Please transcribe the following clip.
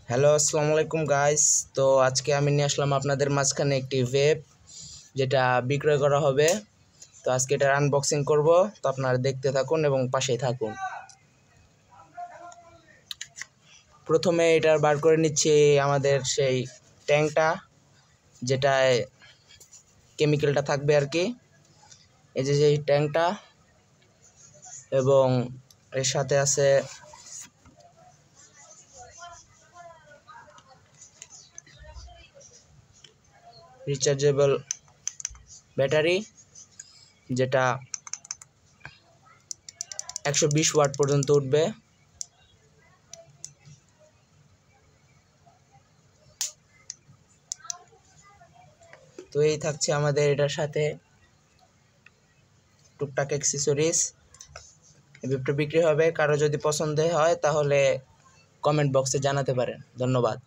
Hello, আসসালামু আলাইকুম guys. তো আজকে আমি নিয়ে আসলাম আপনাদের মাঝখানে একটি ভেব যেটা বিক্রয় করা হবে। তো আজকে এটার আনবক্সিং করব, তো আপনারা দেখতে থাকুন এবং পাশেই থাকুন। প্রথমে এটা বার করে নিচ্ছি আমাদের সেই ট্যাঙ্কটা, যেটায় কেমিক্যালটা থাকবে আর কি। এই যে সেই ট্যাঙ্কটা, এবং এর সাথে আছে রিচার্জেবল ব্যাটারি, যেটা 120 ওয়াট পর্যন্ত উঠবে। তো এই থাকছে আমাদের এটার সাথে টুকটাক অ্যাক্সেসরিজ। এই ভেবটা বিক্রি হবে, কারো যদি পছন্দ হয় তাহলে কমেন্ট বক্সে জানাতে পারেন। ধন্যবাদ।